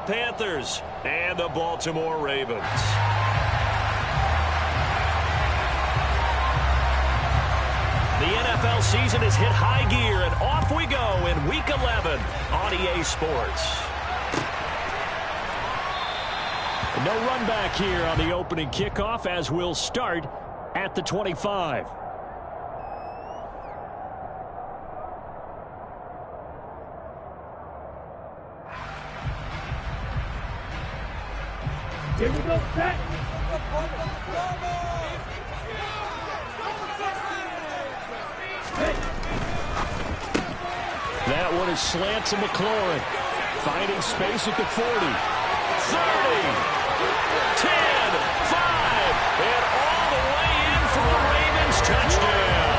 Panthers and the Baltimore Ravens. The NFL season has hit high gear, and off we go in Week 11 on EA Sports. No run back here on the opening kickoff as we'll start at the 25. Here we go, set. That one is slant to McLaurin. Finding space at the 40. 30. 10. 5. And all the way in for the Ravens touchdown.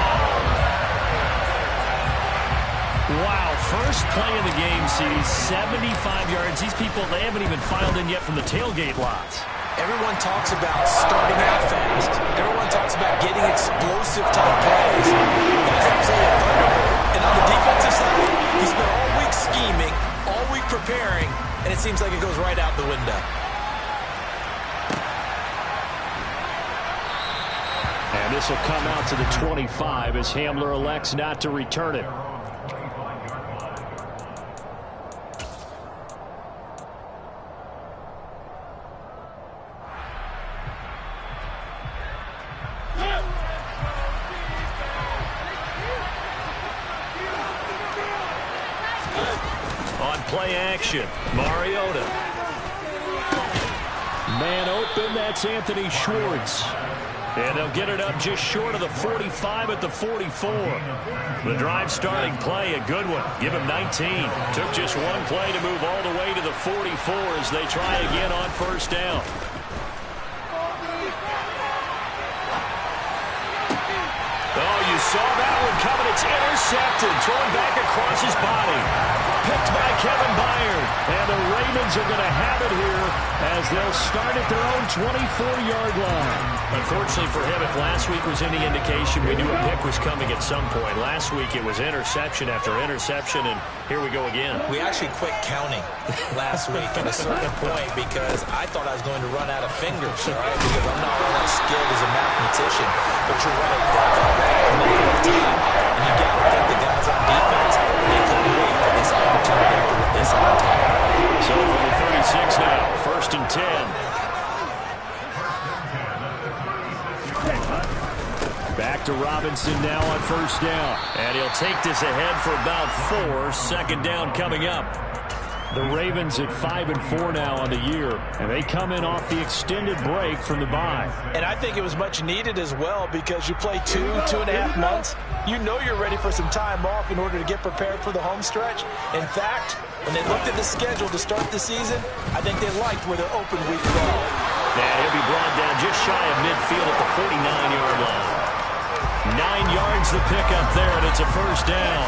Wow, first play of the game sees 75 yards. These people, they haven't even filed in yet from the tailgate lots. Everyone talks about starting out fast. Everyone talks about getting explosive type plays. That's absolutely a thunderbolt. And on the defensive side, he spent all week scheming, all week preparing, and it seems like it goes right out the window. And this will come out to the 25 as Hamler elects not to return it. Play action. Mariota. Man open. That's Anthony Schwartz. And they'll get it up just short of the 45 at the 44. The drive starting play, a good one. Give him 19. Took just one play to move all the way to the 44 as they try again on first down. Oh, you saw that one coming. It's intercepted. Thrown back across his body. Picked by Kevin Byard. And the Ravens are going to have it here as they'll start at their own 24-yard line. Unfortunately for him, if last week was any indication, we knew a pick was coming at some point. Last week it was interception after interception, and here we go again. We actually quit counting last week at a certain point because I thought I was going to run out of fingers, all right? Because I'm not all that skilled as a mathematician. But you're right, that's all that time. And you got to think the guys on defense, they couldn't wait for this opportunity after this opportunity. So from the 36 now, first and 10. Back to Robinson now on first down. And he'll take this ahead for about 4. Second down coming up. The Ravens at 5-4 now on the year, and they come in off the extended break from the bye. And I think it was much needed as well because you play 2.5 months. You know you're ready for some time off in order to get prepared for the home stretch. In fact, when they looked at the schedule to start the season, I think they liked where their open week fell. And he'll be brought down just shy of midfield at the 49-yard line. 9 yards the pickup there, and it's a first down.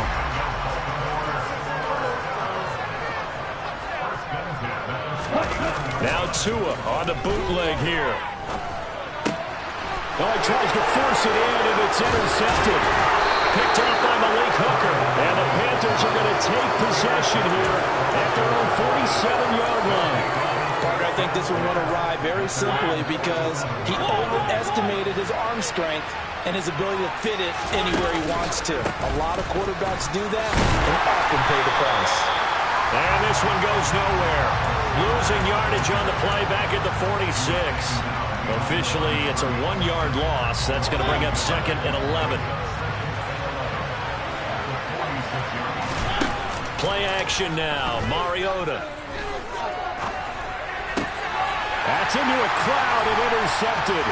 Now Tua on the bootleg here. Oh, he tries to force it in, and it's intercepted. Picked up by Malik Hooker. And the Panthers are going to take possession here at their own 47-yard line. Parker, I think this one went awry very simply because he overestimated his arm strength and his ability to fit it anywhere he wants to. A lot of quarterbacks do that and often pay the price. And this one goes nowhere. Losing yardage on the play back at the 46. Officially, it's a 1-yard loss. That's going to bring up second and 11. Play action now. Mariota. That's into a crowd and intercepted.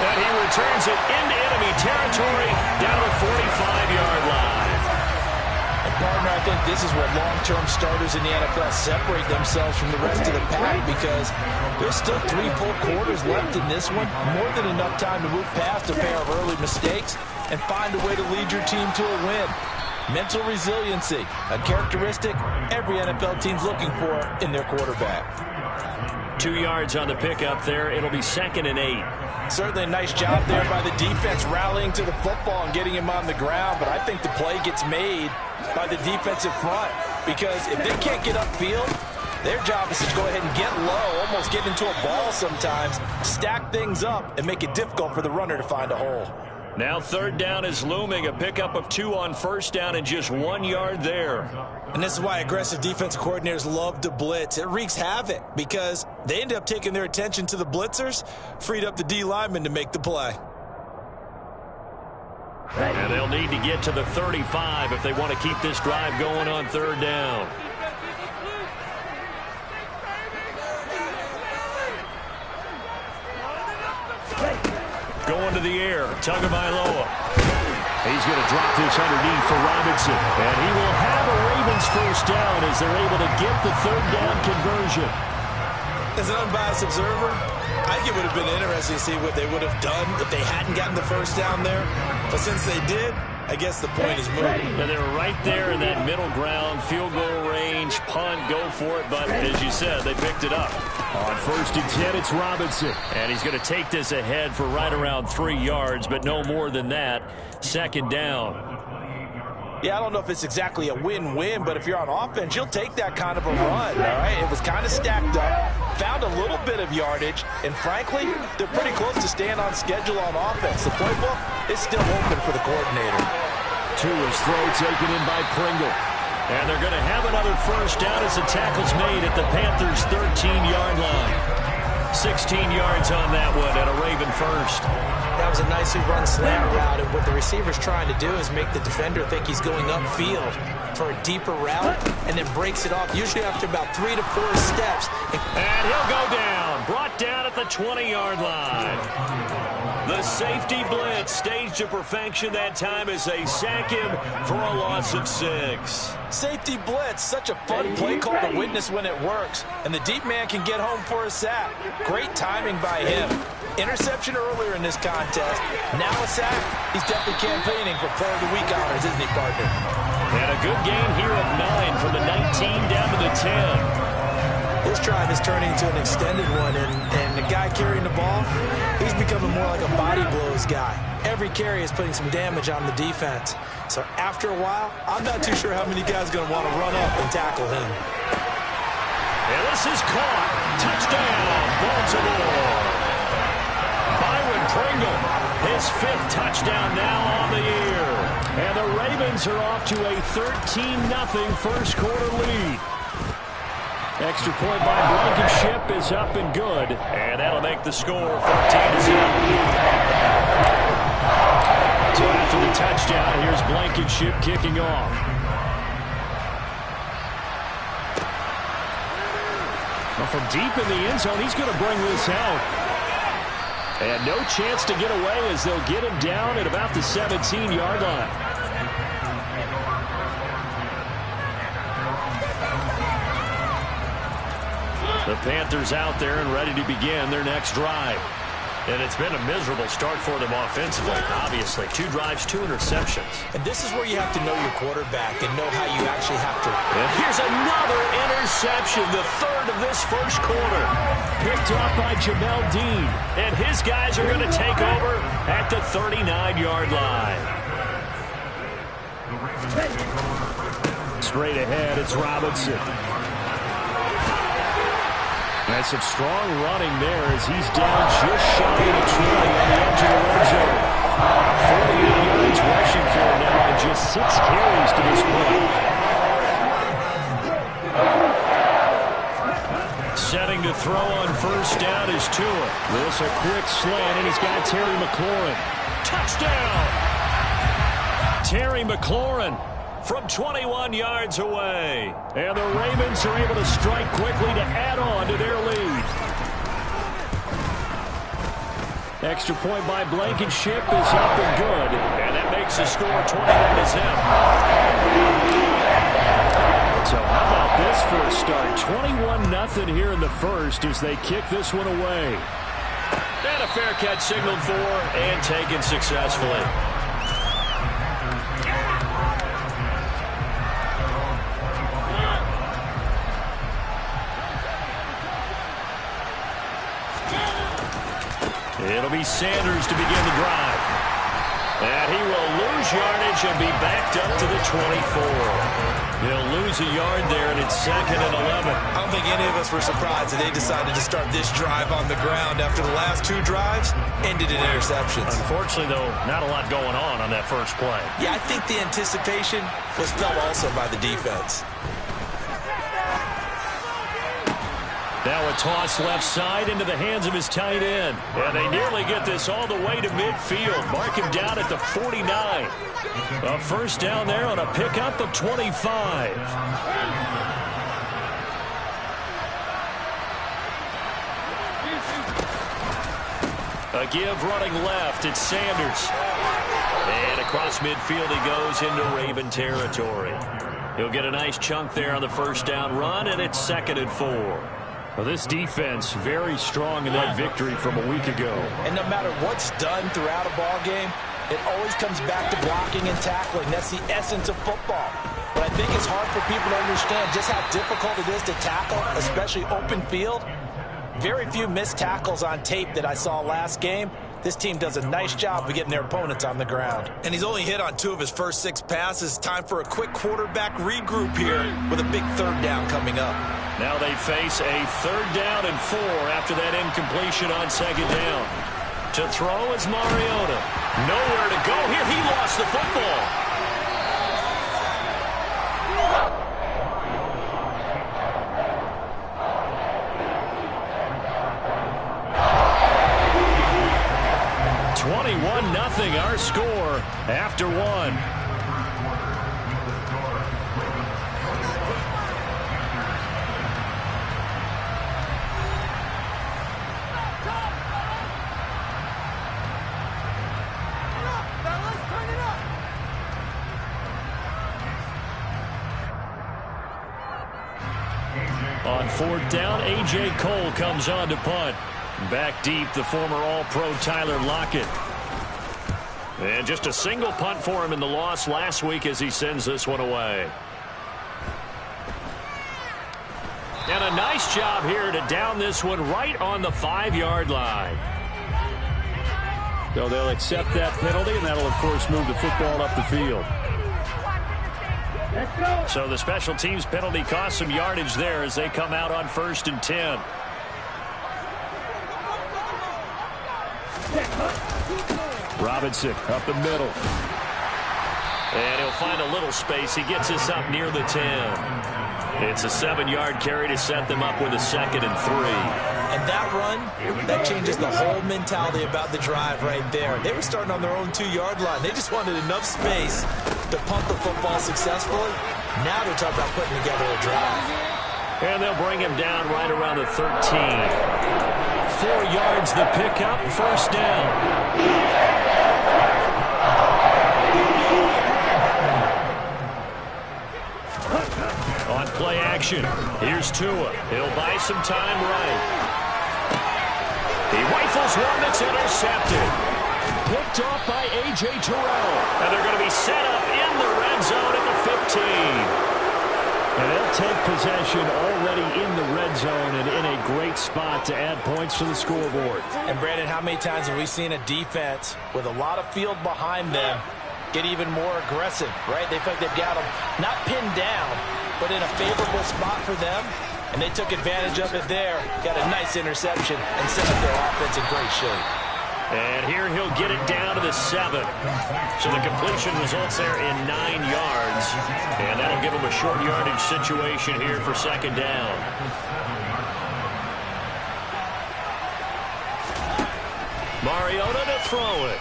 And he returns it into enemy territory down the 45-yard line. Partner, I think this is where long-term starters in the NFL separate themselves from the rest of the pack because there's still 3 full quarters left in this one. More than enough time to move past a pair of early mistakes and find a way to lead your team to a win. Mental resiliency, a characteristic every NFL team's looking for in their quarterback. 2 yards on the pickup there. It'll be second and 8. Certainly a nice job there by the defense rallying to the football and getting him on the ground, but I think the play gets made by the defensive front because if they can't get upfield, Their job is to go ahead and get low, almost get into a ball sometimes, stack things up, and make it difficult for the runner to find a hole. Now third down is looming, a pickup of 2 on first down and just 1 yard there. And this is why aggressive defensive coordinators love to blitz. It wreaks havoc because they end up taking their attention to the blitzers, freed up the D lineman to make the play. And they'll need to get to the 35 if they want to keep this drive going on third down. Going to the air, Tagovailoa. He's going to drop this underneath for Robinson. And he will have a Ravens first down as they're able to get the third down conversion. As an unbiased observer, I think it would have been interesting to see what they would have done if they hadn't gotten the first down there. But since they did, I guess the point is moved. Yeah, they were right there in that middle ground, field goal range, punt, go for it. But as you said, they picked it up. On 1st and 10, it's Robinson. And he's going to take this ahead for right around 3 yards, but no more than that. 2nd down. Yeah, I don't know if it's exactly a win-win, but if you're on offense, you'll take that kind of a run, all right? It was kind of stacked up, found a little bit of yardage, and frankly, they're pretty close to staying on schedule on offense. The playbook is still open for the coordinator. Tua's throw taken in by Pringle. And they're going to have another first down as the tackle's made at the Panthers' 13-yard line. 16 yards on that one and a Raven first. That was a nicely run slant route, and what the receiver's trying to do is make the defender think he's going upfield for a deeper route and then breaks it off, usually after about 3 to 4 steps. And he'll go down, brought down at the 20-yard line. The safety blitz staged to perfection that time as they sack him for a loss of 6. Safety blitz, such a fun play call to witness when it works. And the deep man can get home for a sack. Great timing by him. Interception earlier in this contest. Now a sack. He's definitely campaigning for player of the week honors, isn't he, partner? And a good gain here of 9 from the 19 down to the 10. This drive is turning into an extended one, and the guy carrying the ball, he's becoming more like a body blows guy. Every carry is putting some damage on the defense. So after a while, I'm not too sure how many guys are going to want to run up and tackle him. And this is caught. Touchdown, Baltimore. Byron Pringle, his 5th touchdown now on the year. And the Ravens are off to a 13-0 first quarter lead. Extra point by Blankenship is up and good. And that'll make the score 14-0. So after the touchdown, here's Blankenship kicking off. Well, from deep in the end zone, he's going to bring this out. And no chance to get away as they'll get him down at about the 17-yard line. The Panthers out there and ready to begin their next drive. And it's been a miserable start for them offensively, obviously. 2 drives, 2 interceptions. And this is where you have to know your quarterback and know how you actually have to. And here's another interception, the 3rd of this first quarter. Picked up by Jamel Dean. And his guys are going to take over at the 39-yard line. Straight ahead, it's Robinson. And some strong running there as he's down just shy of 20 on the edge of the red zone. 48 yards rushing for him now and just 6 carries to this point. Setting to throw on first down is Tua. This a quick slant, and he's got Terry McLaurin. Touchdown! Terry McLaurin from 21 yards away. And the Ravens are able to strike quickly to add on to their lead. Extra point by Blankenship is up and good. And that makes the score 21-0. So how about this for a start? 21-0 here in the first as they kick this one away. And a fair catch signaled for and taken successfully. It'll be Sanders to begin the drive. And he will lose yardage and be backed up to the 24. He'll lose a yard there, and it's 2nd and 11. I don't think any of us were surprised that they decided to start this drive on the ground after the last 2 drives ended in interceptions. Unfortunately, though, not a lot going on that first play. Yeah, I think the anticipation was felt also by the defense. Now a toss left side into the hands of his tight end. And they nearly get this all the way to midfield. Mark him down at the 49. A first down there on a pickup of 25. A give running left. It's Sanders. And across midfield he goes into Raven territory. He'll get a nice chunk there on the first down run, and it's 2nd and 4. Well, this defense very strong in that victory from a week ago. And no matter what's done throughout a ball game, it always comes back to blocking and tackling. That's the essence of football. But I think it's hard for people to understand just how difficult it is to tackle, especially open field. Very few missed tackles on tape that I saw last game. This team does a nice job of getting their opponents on the ground. And he's only hit on 2 of his first 6 passes. Time for a quick quarterback regroup here with a big 3rd down coming up. Now they face a 3rd down and 4 after that incompletion on 2nd down. To throw is Mariota. Nowhere to go here. He lost the football. Nothing, our score after 1. On 4th down, A.J. Cole comes on to punt. Back deep, the former All-Pro Tyler Lockett. And just a single punt for him in the loss last week as he sends this one away. And a nice job here to down this one right on the 5-yard line. So they'll accept that penalty, and that'll, of course, move the football up the field. So the special teams penalty cost some yardage there as they come out on 1st and 10. Robinson up the middle. And he'll find a little space. He gets this up near the 10. It's a 7-yard carry to set them up with a 2nd and 3. And that run, that changes the whole mentality about the drive right there. They were starting on their own 2-yard line. They just wanted enough space to punt the football successfully. Now they're talking about putting together a drive. And they'll bring him down right around the 13. 4 yards the pickup, 1st down. On play action, here's Tua. He'll buy some time right. He rifles one that's intercepted. Picked off by A.J. Terrell. And they're going to be set up in the red zone at the 15. And they'll take possession already in the red zone and in a great spot to add points to the scoreboard. And, Brandon, how many times have we seen a defense with a lot of field behind them get even more aggressive, right? They feel like they've got them not pinned down, but in a favorable spot for them. And they took advantage of it there. Got a nice interception and set up their offense in great shape. And here he'll get it down to the 7. So the completion results there in 9 yards. And that'll give him a short yardage situation here for 2nd down. Mariota to throw it.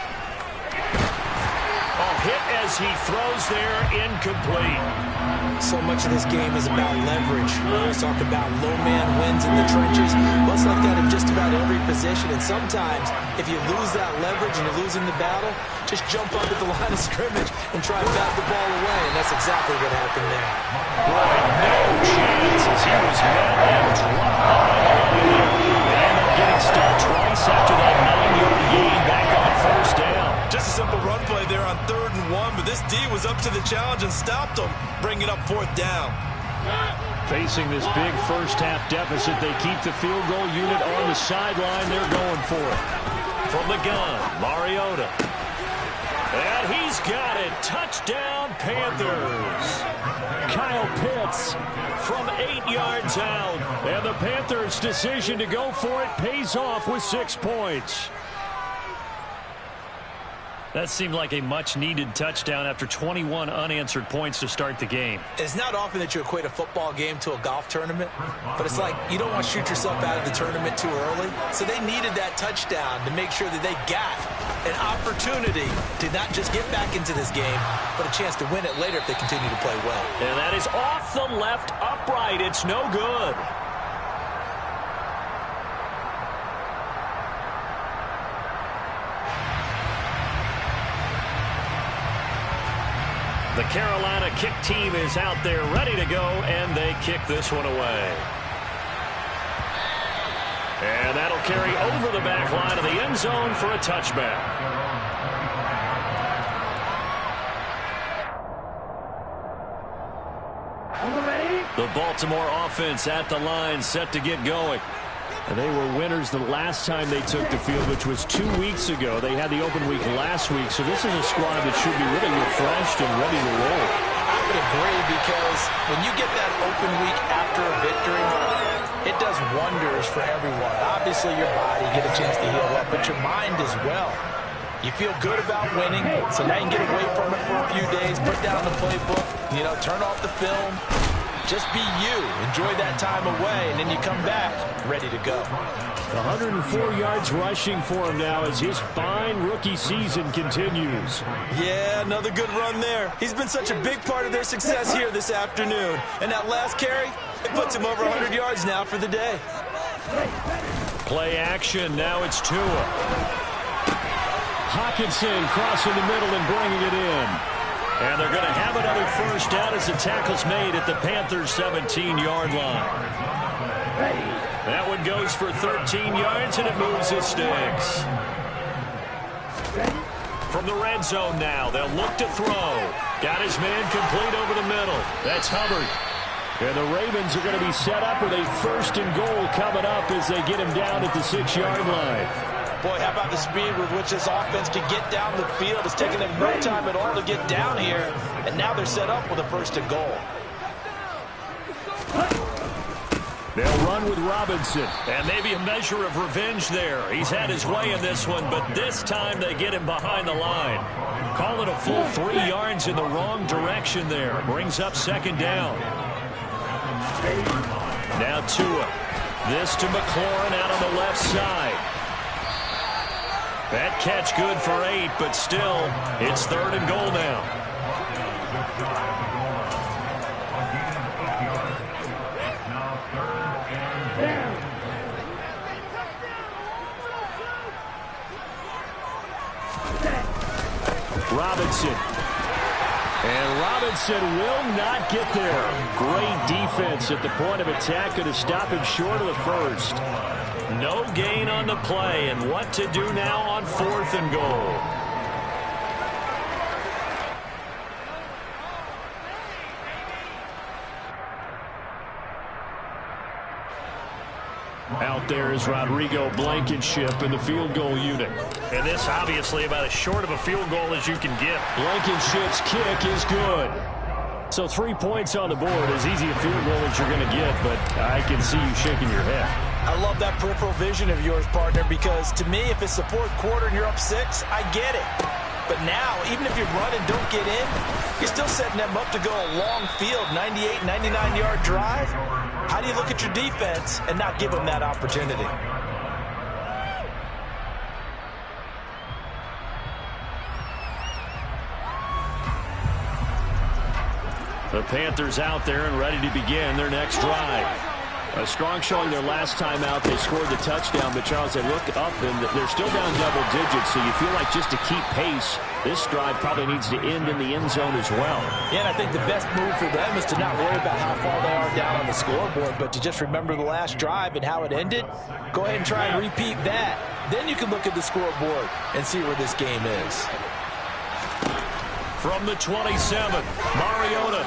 A hit as he throws there, incomplete. So much of this game is about leverage. We always talk about low man wins in the trenches. Well, it's like that in just about every position. And sometimes, if you lose that leverage and you're losing the battle, just jump up at the line of scrimmage and try to bat the ball away. And that's exactly what happened there. Boy, no chance as he was met and dropped behind the line. They end up getting stopped twice after that 9-yard gain back on 1st down. Just a simple run play there on 3rd and 1, but this D was up to the challenge and stopped them, bringing up 4th down. Facing this big first-half deficit, they keep the field goal unit on the sideline. They're going for it. From the gun, Mariota. And he's got it. Touchdown, Panthers. Kyle Pitts from 8 yards out. And the Panthers' decision to go for it pays off with 6 points. That seemed like a much-needed touchdown after 21 unanswered points to start the game. It's not often that you equate a football game to a golf tournament, but it's like you don't want to shoot yourself out of the tournament too early. So they needed that touchdown to make sure that they got an opportunity to not just get back into this game, but a chance to win it later if they continue to play well. And that is off the left upright. It's no good. The Carolina kick team is out there ready to go, and they kick this one away. And that'll carry over the back line of the end zone for a touchback. The Baltimore offense at the line, set to get going. And they were winners the last time they took the field, which was 2 weeks ago. They had the open week last week, so this is a squad that should be really refreshed and ready to roll. I would agree, because when you get that open week after a victory, it does wonders for everyone. Obviously, your body, get a chance to heal up, but your mind as well. You feel good about winning, so now you can get away from it for a few days, put down the playbook, turn off the film. Just be you. Enjoy that time away, and then you come back ready to go. 104 yards rushing for him now as his fine rookie season continues. Yeah, another good run there. He's been such a big part of their success here this afternoon. And that last carry, it puts him over 100 yards now for the day. Play action. Now it's Tua. Hawkinson crossing the middle and bringing it in. And they're going to have another first down as the tackle's made at the Panthers' 17-yard line. That one goes for 13 yards, and it moves the sticks. From the red zone now, they'll look to throw. Got his man complete over the middle. That's Hubbard. And the Ravens are going to be set up with a first and goal coming up as they get him down at the 6-yard line. Boy, how about the speed with which this offense can get down the field? It's taken them no time at all to get down here, and now they're set up with a first and goal. They'll run with Robinson, and maybe a measure of revenge there. He's had his way in this one, but this time they get him behind the line. Call it a full 3 yards in the wrong direction there. Brings up second down. Now Tua. This to McLaurin out on the left side. That catch good for 8, but still, it's third and goal now. Robinson. And Robinson will not get there. Great defense at the point of attack, going to stop him short of the first. No gain on the play, and what to do now on fourth and goal. Out there is Rodrigo Blankenship in the field goal unit. And this obviously about as short of a field goal as you can get. Blankenship's kick is good. So 3 points on the board, as easy a field goal as you're going to get, but I can see you shaking your head. I love that peripheral vision of yours, partner, because to me, if it's the fourth quarter and you're up 6, I get it. But now, even if you run and don't get in, you're still setting them up to go a long field, 98, 99-yard drive. How do you look at your defense and not give them that opportunity? The Panthers out there and ready to begin their next drive. A strong showing their last time out. They scored the touchdown, but Charles, they look up and they're still down double digits, so you feel like just to keep pace, this drive probably needs to end in the end zone as well. Yeah, and I think the best move for them is to not worry about how far they are down on the scoreboard, but to just remember the last drive and how it ended. Go ahead and try and repeat that. Then you can look at the scoreboard and see where this game is. From the 27, Mariota.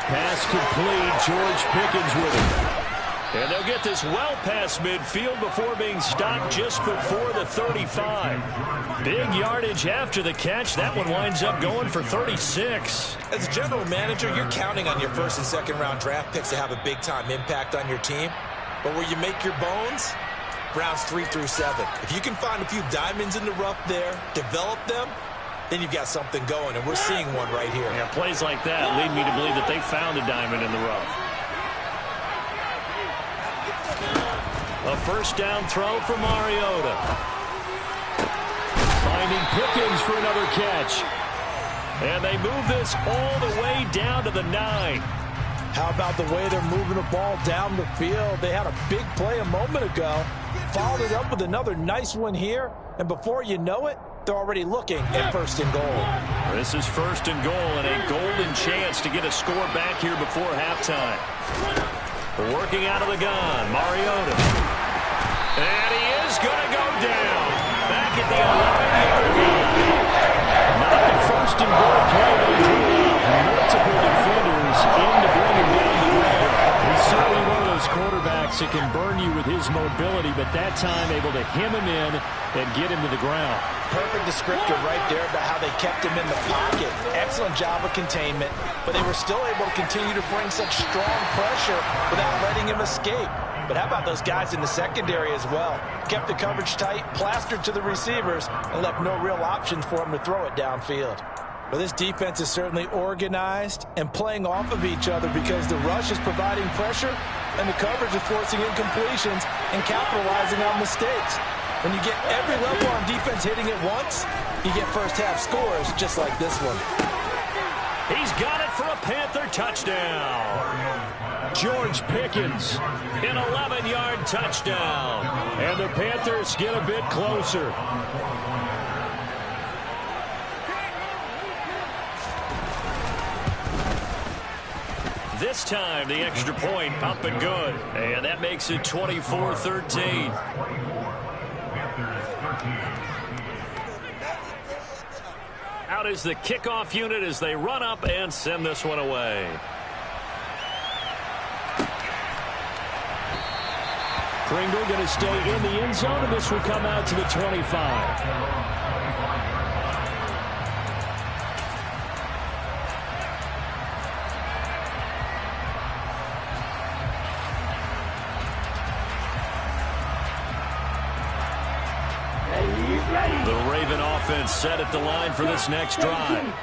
Pass complete. George Pickens with it. And they'll He'll get this well past midfield before being stopped just before the 35. Big yardage after the catch. That one winds up going for 36. As a general manager, you're counting on your first and second round draft picks to have a big-time impact on your team. But where you make your bones, rounds 3 through 7. If you can find a few diamonds in the rough there, develop them, then you've got something going, and we're seeing one right here. Yeah, plays like that lead me to believe that they found a diamond in the rough. A first down throw for Mariota. Finding Pickens for another catch. And they move this all the way down to the 9. How about the way they're moving the ball down the field? They had a big play a moment ago, followed it up with another nice one here, and before you know it, they're already looking at first and goal. This is first and goal and a golden chance to get a score back here before halftime. Working out of the gun, Mariota. And he is going to go down. Back at the 11-yard line. Not the first and goal play they drew up. Multiple defenders in to bring him down the ground. He's certainly one of those quarterbacks that can burn you with his mobility, but that time able to hem him in and get him to the ground. Perfect descriptor right there about how they kept him in the pocket. Excellent job of containment, but they were still able to continue to bring such strong pressure without letting him escape. But how about those guys in the secondary as well? Kept the coverage tight, plastered to the receivers, and left no real options for him to throw it downfield. Well, this defense is certainly organized and playing off of each other because the rush is providing pressure and the coverage is forcing incompletions and capitalizing on mistakes. When you get every level on defense hitting it once, you get first half scores just like this one. He's got it for a Panther touchdown. George Pickens, an 11-yard touchdown. And the Panthers get a bit closer. This time, the extra point up and good. And that makes it 24-13. Out is the kickoff unit as they run up and send this one away. Pringle going to stay in the end zone, and this will come out to the 25. The Raven offense set at the line for this next drive.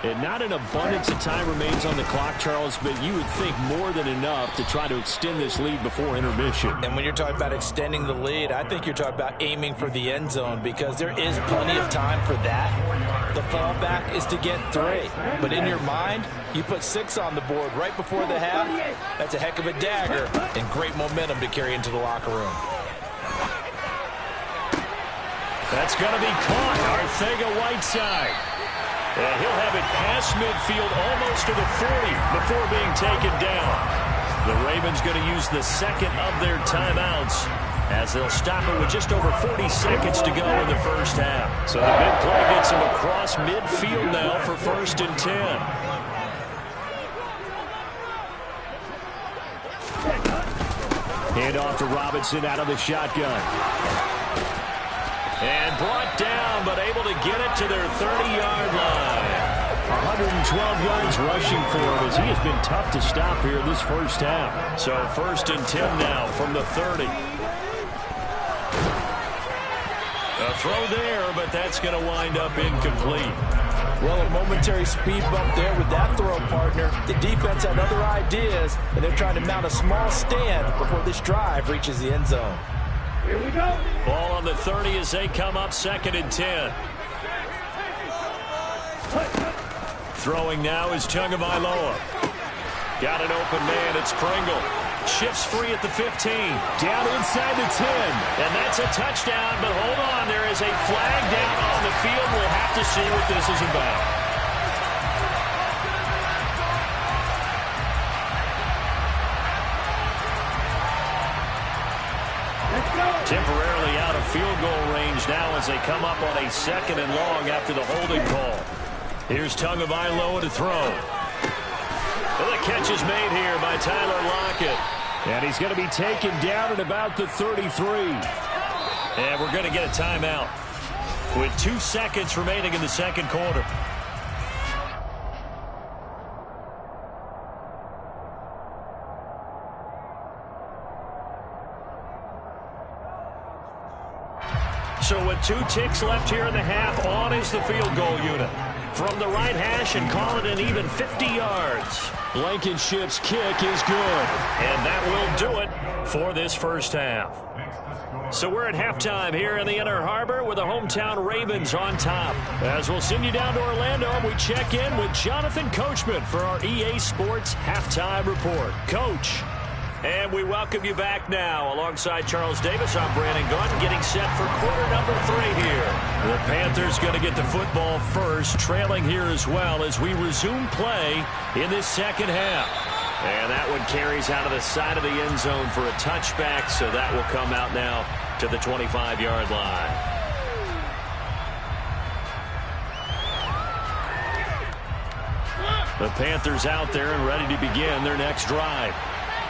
And not an abundance of time remains on the clock, Charles, but you would think more than enough to try to extend this lead before intermission. And when you're talking about extending the lead, I think you're talking about aiming for the end zone because there is plenty of time for that. The fallback is to get 3. But in your mind, you put 6 on the board right before the half. That's a heck of a dagger and great momentum to carry into the locker room. That's going to be caught. Arcega-Whiteside. And he'll have it past midfield almost to the 40 before being taken down. The Ravens going to use the second of their timeouts as they'll stop it with just over 40 seconds to go in the first half. So the big play gets him across midfield now for first and 10. Hand off to Robinson out of the shotgun. And brought down, but able to get it to their 30-yard line. 112 yards rushing for him as he has been tough to stop here this first half. So first and 10 now from the 30. A throw there, but that's going to wind up incomplete. Well, a momentary speed bump there with that throw, partner. The defense had other ideas, and they're trying to mount a small stand before this drive reaches the end zone. Here we go. Ball on the 30 as they come up second and 10. Throwing now is Tagovailoa. Got an open man. It's Pringle. Shifts free at the 15. Down inside the 10. And that's a touchdown. But hold on. There is a flag down on the field. We'll have to see what this is about. Temporarily out of field goal range now as they come up on a second and long after the holding call. Here's Tagovailoa to throw. Well, the catch is made here by Tyler Lockett. And he's going to be taken down at about the 33. And we're going to get a timeout with 2 seconds remaining in the second quarter. So with 2 ticks left here in the half, on is the field goal unit. From the right hash and call it an even 50 yards. Blankenship's kick is good. And that will do it for this first half. So we're at halftime here in the Inner Harbor with the hometown Ravens on top. As we'll send you down to Orlando, we check in with Jonathan Coachman for our EA Sports Halftime Report. Coach. And we welcome you back now. Alongside Charles Davis, I'm Brandon Gunn, getting set for quarter number 3 here. The Panthers going to get the football first, trailing here as well as we resume play in this second half. And that one carries out of the side of the end zone for a touchback, so that will come out now to the 25-yard line. The Panthers out there and ready to begin their next drive.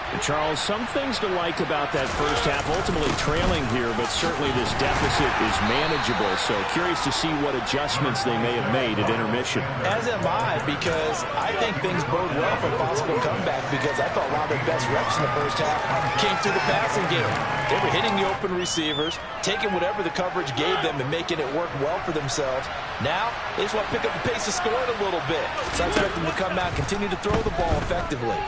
And Charles, some things to like about that first half, ultimately trailing here, but certainly this deficit is manageable. So curious to see what adjustments they may have made at intermission. As am I, because I think things bode well for a possible comeback, because I thought a lot of their best reps in the first half came through the passing game. They were hitting the open receivers, taking whatever the coverage gave them and making it work well for themselves. Now, they just want to pick up the pace of scoring a little bit. So I expect them to come out and continue to throw the ball effectively.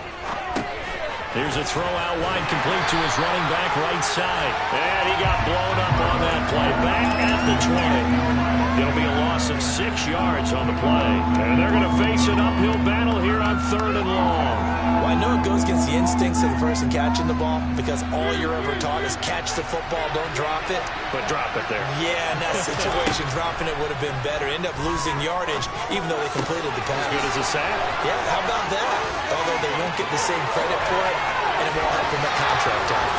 Here's a throw out wide, complete to his running back right side. And he got blown up on that play. Back at the 20. It'll be a loss of 6 yards on the play. And they're going to face an uphill battle here on 3rd and long. Well, I know it goes against the instincts of the person catching the ball, because all you're ever taught is catch the football, don't drop it. But drop it there. Yeah, in that situation, dropping it would have been better. End up losing yardage, even though they completed the pass. As good as a sack. Yeah, how about that? Although they won't get the same credit for it, and it won't help them at contract time.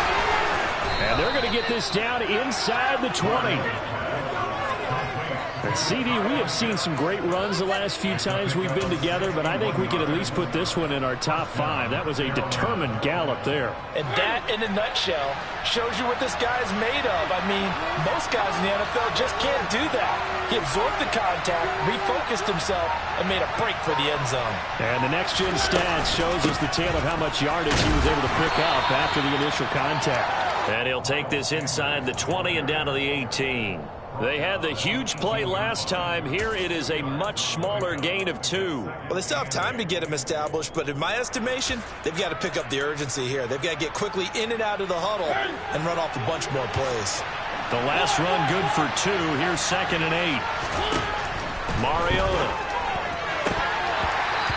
And they're going to get this down inside the 20. And CD, we have seen some great runs the last few times we've been together, but I think we can at least put this one in our top 5. That was a determined gallop there. And that, in a nutshell, shows you what this guy's made of. I mean, most guys in the NFL just can't do that. He absorbed the contact, refocused himself, and made a break for the end zone. And the next-gen stats shows us the tale of how much yardage he was able to pick up after the initial contact. And he'll take this inside the 20 and down to the 18. They had the huge play last time. Here it is a much smaller gain of 2. Well, they still have time to get him established, but in my estimation, they've got to pick up the urgency here. They've got to get quickly in and out of the huddle and run off a bunch more plays. The last run good for 2. Here's 2nd and 8. Mariota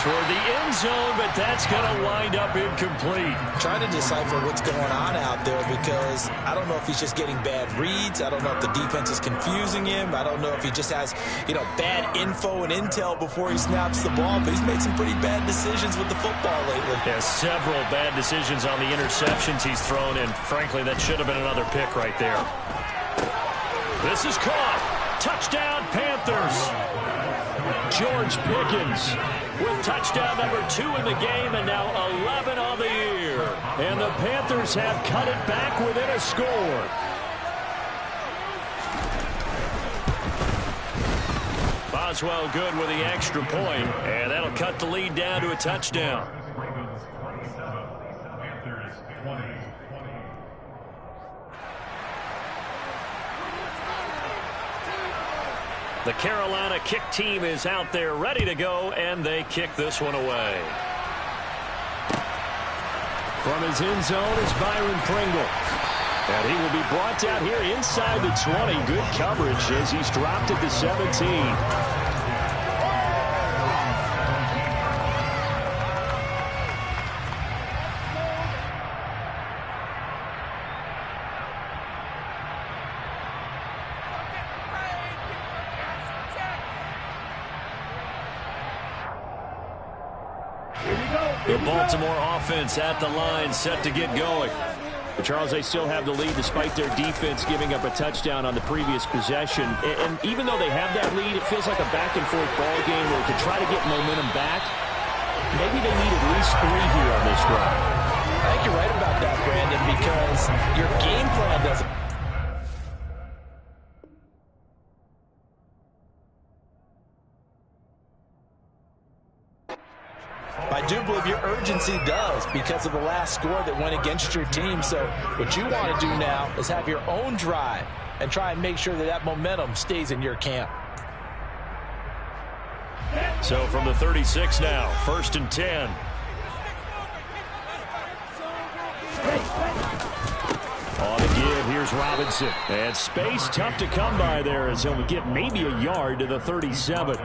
toward the end zone, but that's going to wind up incomplete. Trying to decipher what's going on out there, because I don't know if he's just getting bad reads. I don't know if the defense is confusing him. I don't know if he just has, bad info and intel before he snaps the ball, but he's made some pretty bad decisions with the football lately. Yeah, several bad decisions on the interceptions he's thrown, and frankly, that should have been another pick right there. This is caught. Touchdown, Panthers. George Pickens with touchdown number 2 in the game, and now 11 on the year. And the Panthers have cut it back within a score. Boswell good with the extra point, and that'll cut the lead down to a touchdown. The Carolina kick team is out there ready to go, and they kick this one away. From his end zone is Byron Pringle. And he will be brought down here inside the 20. Good coverage as he's dropped at the 17. The Baltimore offense at the line, set to get going. But Charles, they still have the lead despite their defense giving up a touchdown on the previous possession. And even though they have that lead, it feels like a back-and-forth ball game where to try to get momentum back, maybe they need at least 3 here on this drive. I think you're right about that. Brandon, because your game plan doesn't. I do believe your urgency does because of the last score that went against your team. So what you want to do now is have your own drive and try and make sure that that momentum stays in your camp. So from the 36 now, 1st and 10. On the give, here's Robinson. And space tough to come by there as he'll get maybe a yard to the 37.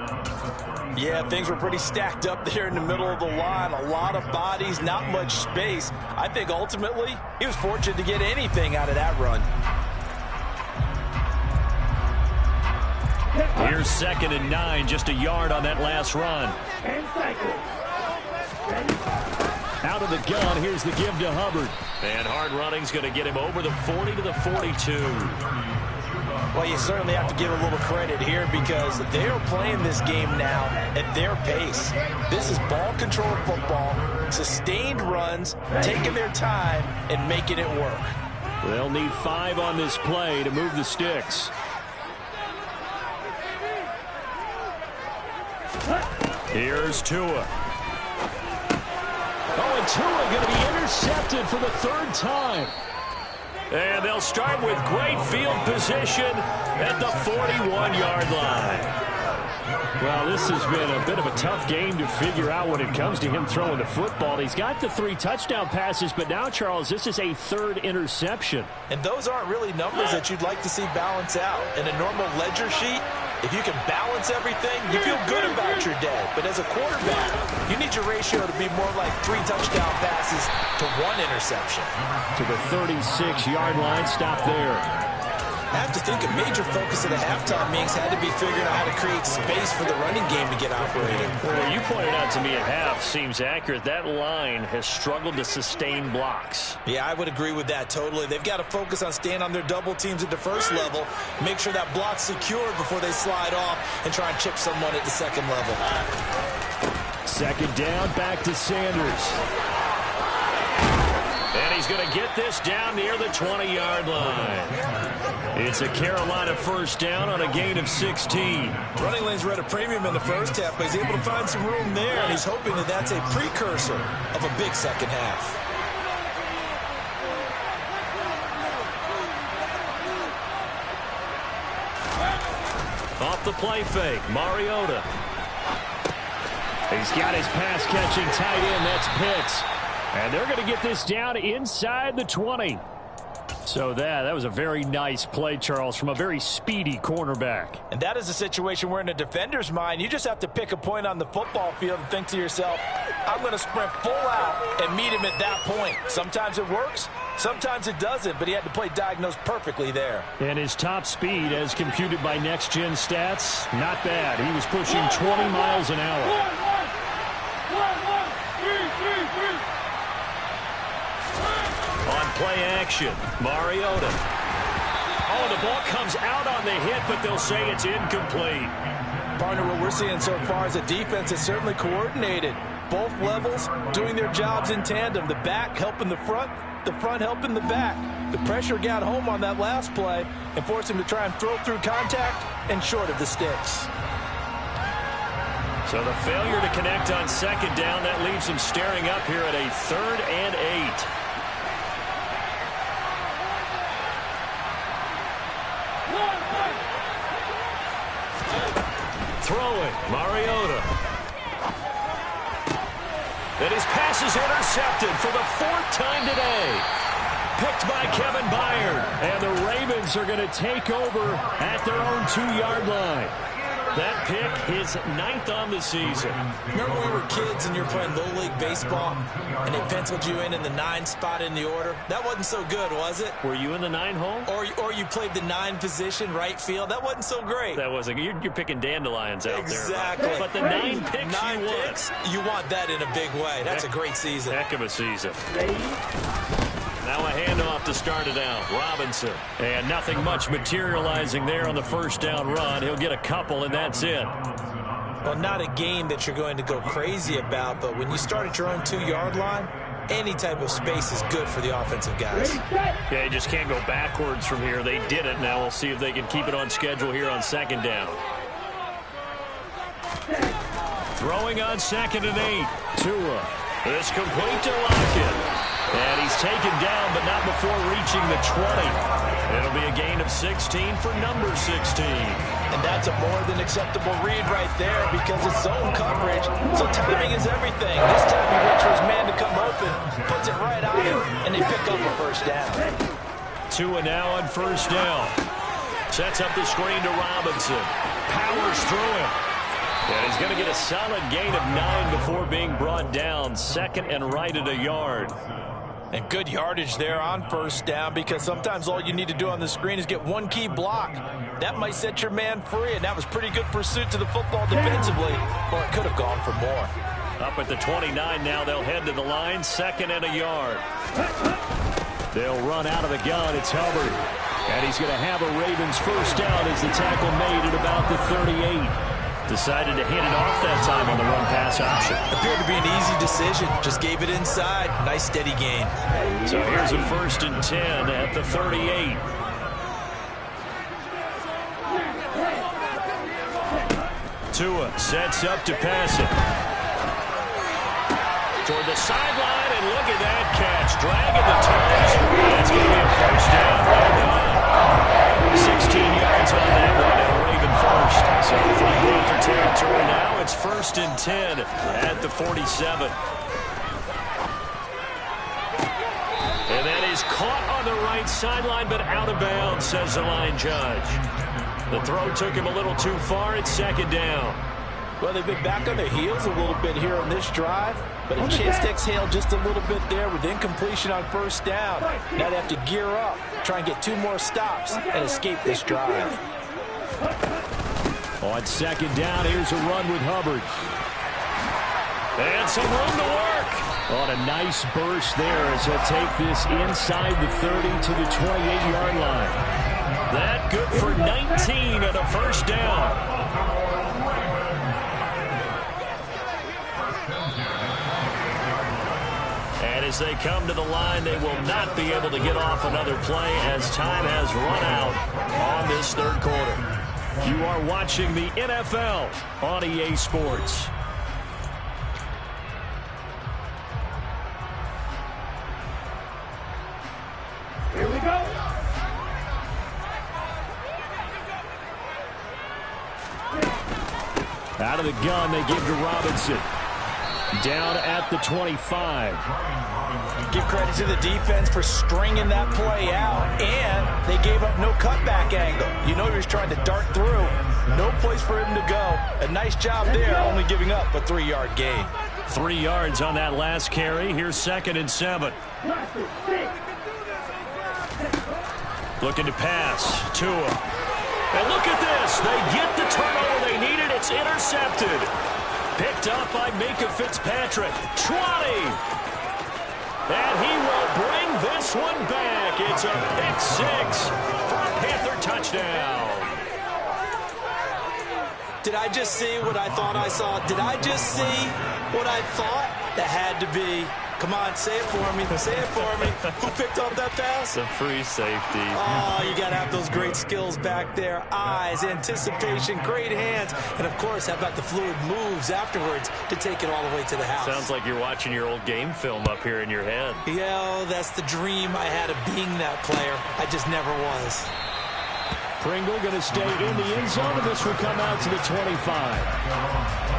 Yeah, things were pretty stacked up there in the middle of the line. A lot of bodies, not much space. I think ultimately he was fortunate to get anything out of that run. Here's 2nd and 9, just a yard on that last run. Out of the gun, here's the give to Hubbard. And hard running's going to get him over the 40 to the 42. Well, you certainly have to give a little credit here because they are playing this game now at their pace. This is ball control football, sustained runs, taking their time and making it work. They'll need 5 on this play to move the sticks. Here's Tua. Oh, and Tua going to be intercepted for the 3rd time. And they'll start with great field position at the 41-yard line. Well, this has been a bit of a tough game to figure out when it comes to him throwing the football. He's got the 3 touchdown passes, but now, Charles, this is a 3rd interception. And those aren't really numbers that you'd like to see balance out. In a normal ledger sheet, if you can balance everything, you feel good about your day. But as a quarterback, you need your ratio to be more like 3 touchdown passes to 1 interception. To the 36-yard line, stop there. I have to think a major focus of the halftime meetings had to be figuring out how to create space for the running game to get operating. Well, what you pointed out to me at half seems accurate. That line has struggled to sustain blocks. Yeah, I would agree with that totally. They've got to focus on staying on their double teams at the first level, make sure that block's secured before they slide off and try and chip someone at the second level. 2nd down, back to Sanders. And he's going to get this down near the 20-yard line. It's a Carolina 1st down on a gain of 16. Running lanes were at a premium in the first half, but he's able to find some room there, and he's hoping that that's a precursor of a big second half. Off the play fake, Mariota. He's got his pass-catching tight end. That's Pitts. And they're going to get this down inside the 20. So that was a very nice play, Charles, from a very speedy cornerback. And that is a situation where in a defender's mind, you just have to pick a point on the football field and think to yourself, I'm going to sprint full out and meet him at that point. Sometimes it works, sometimes it doesn't, but he had to play diagnosed perfectly there. And his top speed, as computed by Next Gen Stats, not bad. He was pushing 20 miles an hour. On play action, Mariota. Oh, the ball comes out on the hit, but they'll say it's incomplete. Partner, what we're seeing so far is a defense that's certainly coordinated. Both levels doing their jobs in tandem. The back helping the front helping the back. The pressure got home on that last play and forced him to try and throw through contact and short of the sticks. So the failure to connect on 2nd down, that leaves him staring up here at a 3rd and 8. Throwing, Mariota. And his pass is intercepted for the 4th time today. Picked by Kevin Byard. And the Ravens are going to take over at their own 2-yard line. That pick is 9th on the season. Remember when we were kids and you were playing Little League Baseball and they penciled you in the 9 spot in the order? That wasn't so good, was it? Were you in the 9 hole? Or you played the 9 position, right field? That wasn't so great. That wasn't. You're picking dandelions out exactly. there. But the 9 picks 9 picks, you want that in a big way. That's a great season. Heck of a season. Now a handoff to start it out. Robinson. And nothing much materializing there on the 1st down run. He'll get a couple, and that's it. Well, not a game that you're going to go crazy about, but when you start at your own 2-yard line, any type of space is good for the offensive guys. Yeah, you just can't go backwards from here. They did it. Now we'll see if they can keep it on schedule here on second down. Throwing on 2nd and 8. Tua. It's complete to Lockett. And he's taken down, but not before reaching the 20. It'll be a gain of 16 for number 16. And that's a more than acceptable read right there because it's zone coverage, so timing is everything. This time he waits for his man to come open, puts it right on him, and they pick up a first down. Tua now on first down. Sets up the screen to Robinson. Powers through him. And he's going to get a solid gain of 9 before being brought down. 2nd and right at a yard. And good yardage there on first down because sometimes all you need to do on the screen is get one key block. That might set your man free, and that was pretty good pursuit to the football defensively, or it could have gone for more. Up at the 29 now, they'll head to the line, 2nd and a yard. They'll run out of the gun. It's Hubbard. And he's going to have a Ravens first down as the tackle made at about the 38. Decided to hand it off that time on the run-pass option. Appeared to be an easy decision. Just gave it inside. Nice steady gain. So here's a 1st and 10 at the 38. Tua sets up to pass it. Toward the sideline, and look at that catch. Dragging the toes. That's going to be a first down. 16 yards on that one. First. So from Panther territory now, it's 1st and 10 at the 47. And that is caught on the right sideline, but out of bounds, says the line judge. The throw took him a little too far. It's 2nd down. Well, they've been back on their heels a little bit here on this drive, but a chance to exhale just a little bit there with incompletion on first down. Now they have to gear up, try and get 2 more stops, and escape this drive. On 2nd down, here's a run with Hubbard. And some room to work. On a nice burst there as he'll take this inside the 30 to the 28-yard line. That good for 19 and a first down. And as they come to the line, they will not be able to get off another play as time has run out on this 3rd quarter. You are watching the NFL on EA Sports. Here we go. Out of the gun, they give to Robinson. Down at the 25. Give credit to the defense for stringing that play out, and they gave up no cutback angle. You know he was trying to dart through. No place for him to go. A nice job there, only giving up a 3-yard gain. 3 yards on that last carry. Here's 2nd and 7. Looking to pass. Tua. And look at this. They get the turnover they needed. It's intercepted. Picked up by Minka Fitzpatrick. 20. And he will bring this one back. It's a pick 6 for a Panther touchdown. Did I just see what I thought I saw? Did I just see what I thought? That had to be. Come on, say it for me. Say it for me. Who picked up that pass? The free safety. Oh, you got to have those great skills back there. Eyes, anticipation, great hands. And, of course, how about the fluid moves afterwards to take it all the way to the house? Sounds like you're watching your old game film up here in your head. Yeah, that's the dream I had of being that player. I just never was. Pringle going to stay in the end zone, and this will come out to the 25.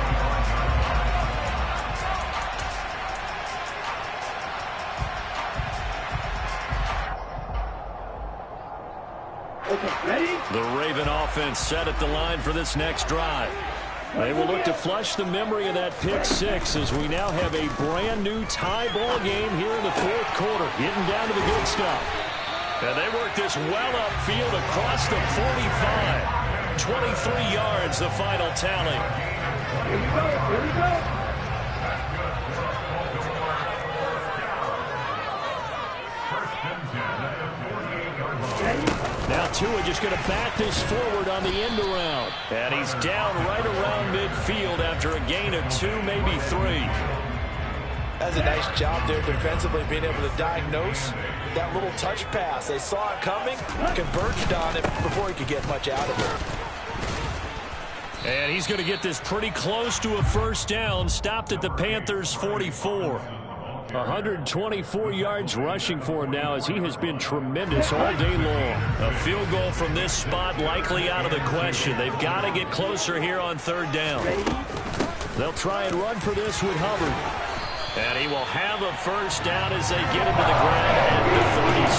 The Raven offense set at the line for this next drive. They will look to flush the memory of that pick 6 as we now have a brand new tie ball game here in the 4th quarter. Getting down to the good stuff. And they work this well upfield across the 45. 23 yards, the final tally. Here we go. Here we go. Now Tua just going to back this forward on the end around. And he's down right around midfield after a gain of 2, maybe 3. That's a nice job there defensively, being able to diagnose that little touch pass. They saw it coming, converged on it before he could get much out of it. And he's going to get this pretty close to a first down. Stopped at the Panthers' 44. 124 yards rushing for him now, as he has been tremendous all day long. A field goal from this spot likely out of the question. They've got to get closer here on third down. They'll try and run for this with Hubbard. And he will have a first down as they get him to the ground at the 37.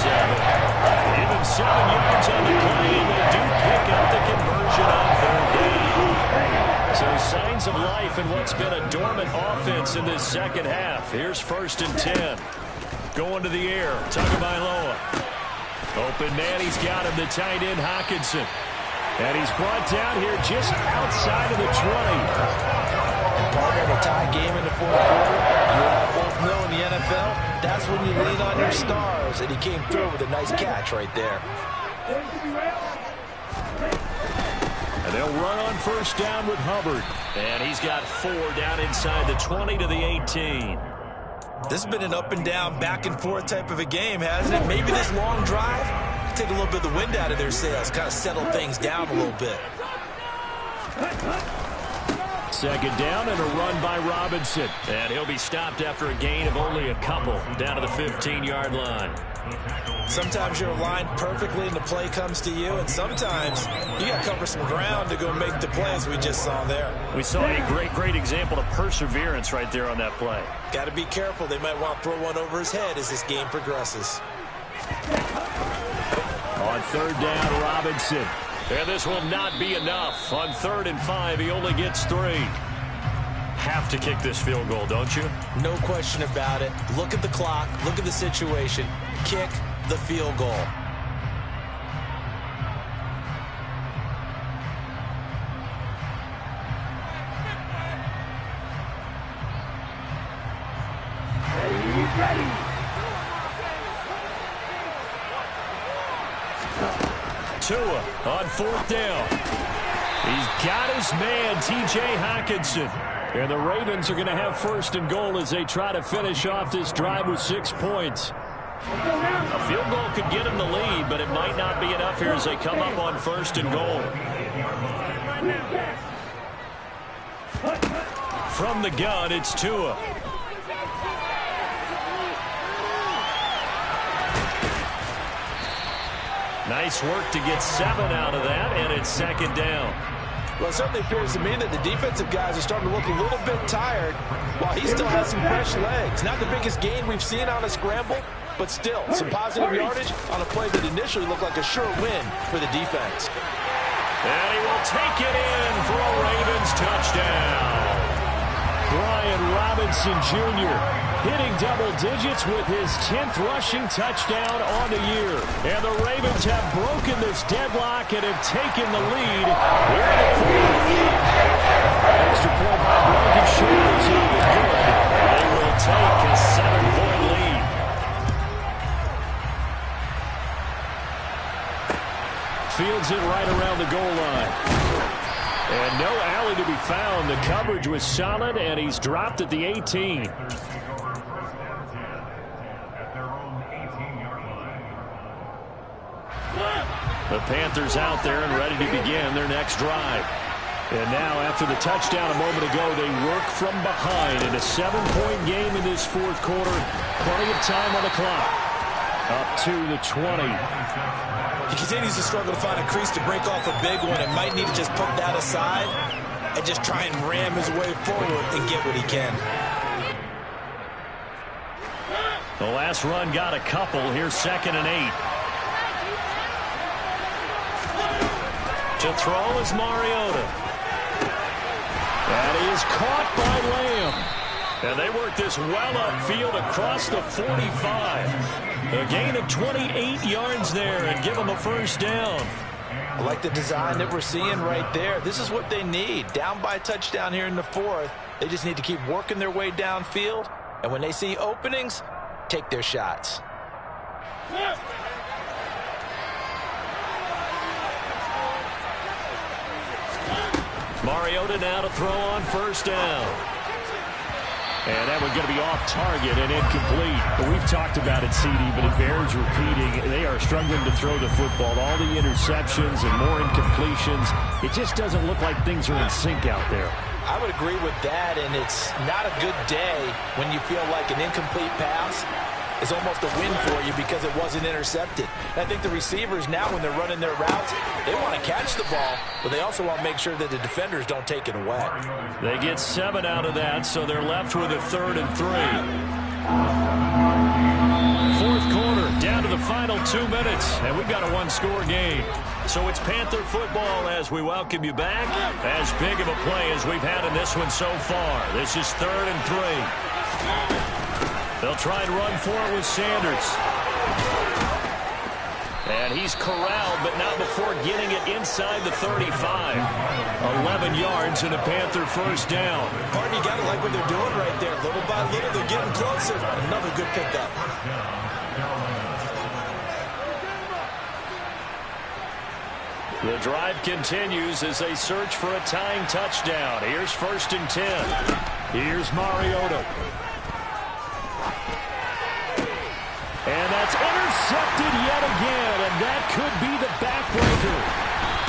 Give him 7 yards on the play, and they do pick up the conversion on third down. So signs of life in what's been a dormant offense in this second half. Here's 1st and 10. Going to the air. Tagovailoa. Open man, he's got him, the tight end Hockenson. And he's brought down here just outside of the 20. Partner in a tie game in the fourth quarter. You and I both know in the NFL, that's when you lean on your stars. And he came through with a nice catch right there. And they'll run on first down with Hubbard. And he's got 4 down inside the 20 to the 18. This has been an up and down, back and forth type of a game, hasn't it? Maybe this long drive take a little bit of the wind out of their sails, kind of settle things down a little bit. Second down and a run by Robinson. And he'll be stopped after a gain of only a couple down to the 15-yard line. Sometimes you're aligned perfectly and the play comes to you, and sometimes you got to cover some ground to go make the plays we just saw there. We saw a great example of perseverance right there on that play. Got to be careful. They might want to throw one over his head as this game progresses. On third down, Robinson. And this will not be enough. On 3rd and 5, he only gets 3. Have to kick this field goal, don't you? No question about it. Look at the clock. Look at the situation. Kick the field goal. Tua on 4th down. He's got his man, T.J. Hockenson. And the Ravens are going to have 1st and goal as they try to finish off this drive with 6 points. A field goal could get them the lead, but it might not be enough here as they come up on 1st and goal. From the gun, it's Tua. Nice work to get 7 out of that, and it's 2nd down. Well, it certainly appears to me that the defensive guys are starting to look a little bit tired while he still has some fresh legs. Not the biggest gain we've seen on a scramble, but still some positive yardage on a play that initially looked like a sure win for the defense. And he will take it in for a Ravens touchdown. Brian Robinson Jr. hitting double digits with his 10th rushing touchdown on the year. And the Ravens have broken this deadlock and have taken the lead here in the 4th. Extra point by Blankenship is up and good. They will take a 7-point lead. Fields it right around the goal line. And no alley to be found. The coverage was solid, and he's dropped at the 18. The Panthers out there and ready to begin their next drive. And now, after the touchdown a moment ago, they work from behind in a 7-point game in this 4th quarter. Plenty of time on the clock. Up to the 20. He continues to struggle to find a crease to break off a big one and might need to just put that aside and just try and ram his way forward and get what he can. The last run got a couple. Here's 2nd and 8. To throw is Mariota. And he is caught by Lamb. And they work this well upfield across the 45. A gain of 28 yards there and give them a 1st down. I like the design that we're seeing right there. This is what they need. Down by a touchdown here in the 4th. They just need to keep working their way downfield. And when they see openings, take their shots. Mariota now to throw on 1st down. And that one's going to be off target and incomplete. We've talked about it, CD, but it bears repeating. They are struggling to throw the football. All the interceptions and more incompletions. It just doesn't look like things are in sync out there. I would agree with that, and it's not a good day when you feel like an incomplete pass is almost a win for you because it wasn't intercepted. And I think the receivers now, when they're running their routes, they want to catch the ball, but they also want to make sure that the defenders don't take it away. They get 7 out of that, so they're left with a 3rd and 3. Fourth quarter, down to the final 2 minutes, and we've got a 1-score game. So it's Panther football as we welcome you back. As big of a play as we've had in this one so far. This is 3rd and 3. They'll try and run for it with Sanders. And he's corralled, but not before getting it inside the 35. 11 yards and a Panther first down. Partner, you got to like what they're doing right there. Little by little, they're getting closer. Another good pickup. The drive continues as they search for a tying touchdown. Here's 1st and 10. Here's Mariota. And that's intercepted yet again, and that could be the backbreaker.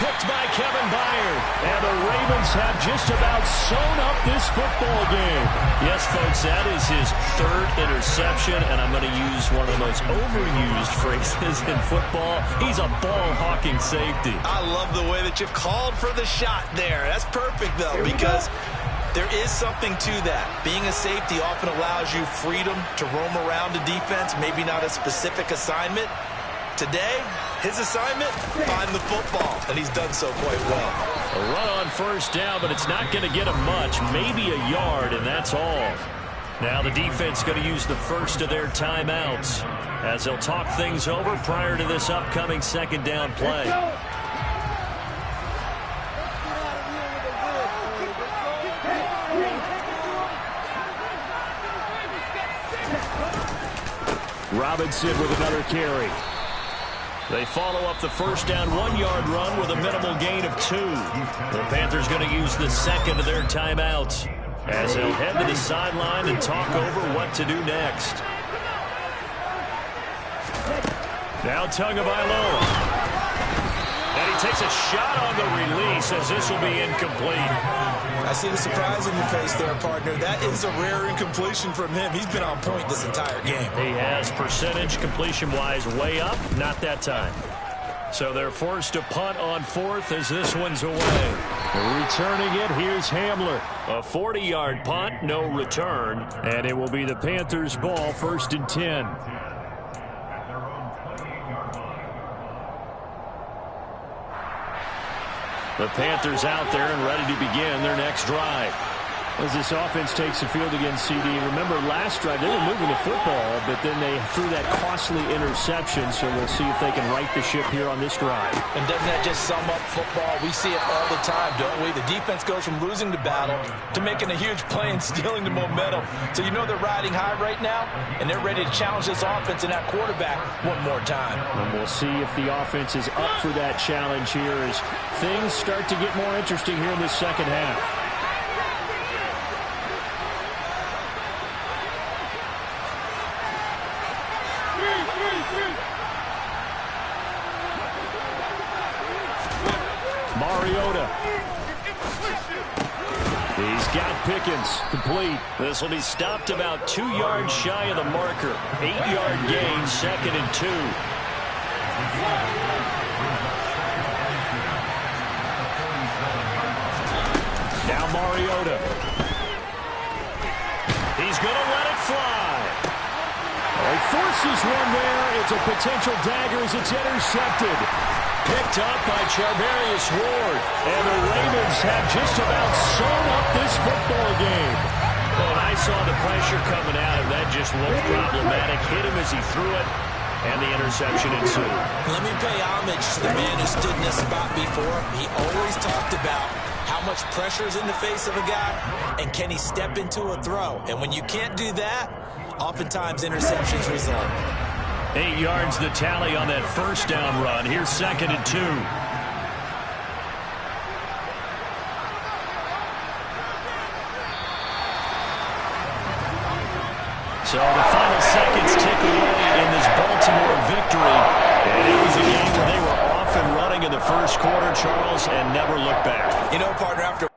Picked by Kevin Byard. And the Ravens have just about sewn up this football game. Yes, folks, that is his 3rd interception, and I'm going to use one of the most overused phrases in football. He's a ball-hawking safety. I love the way that you called for the shot there. That's perfect, though, because there is something to that. Being a safety often allows you freedom to roam around a defense, maybe not a specific assignment. Today, his assignment, find the football, and he's done so quite well. A run on 1st down, but it's not going to get him much, maybe a yard, and that's all. Now the defense going to use the first of their timeouts as they'll talk things over prior to this upcoming 2nd down play. Robinson with another carry. They follow up the 1st down 1-yard run with a minimal gain of 2. The Panthers going to use the 2nd of their timeouts as they'll head to the sideline and talk over what to do next. Now Tagovailoa. And he takes a shot on the release as this will be incomplete. I see the surprise in your face there, partner. That is a rare incompletion from him. He's been on point this entire game. He has percentage completion-wise way up, not that time. So they're forced to punt on 4th as this one's away. Returning it, here's Hamler. A 40-yard punt, no return, and it will be the Panthers' ball, 1st and 10. The Panthers out there and ready to begin their next drive. As this offense takes the field against CD, remember last drive they were moving the football, but then they threw that costly interception, so we'll see if they can right the ship here on this drive. And doesn't that just sum up football? We see it all the time, don't we? The defense goes from losing the battle to making a huge play and stealing the momentum. So you know they're riding high right now, and they're ready to challenge this offense and that quarterback one more time. And we'll see if the offense is up for that challenge here as things start to get more interesting here in the 2nd half. Mariota. He's got Pickens. Complete. This will be stopped about 2 yards shy of the marker. 8-yard gain, 2nd and 2. Now Mariota. He's going to let it fly. He forces one there. It's a potential dagger as it's intercepted. Picked up by Charvarius Ward. And the Ravens have just about sewn up this football game. Well, I saw the pressure coming at him. That just looked problematic. Hit him as he threw it. And the interception ensued. Let me pay homage to the man who stood in this spot before. He always talked about how much pressure is in the face of a guy and can he step into a throw. And when you can't do that, oftentimes interceptions result. 8 yards the tally on that 1st down run. Here's 2nd and 2. So the final seconds tick away in this Baltimore victory. And it was a game where they were off and running in the first quarter, Charles, and never looked back. You know, partner, after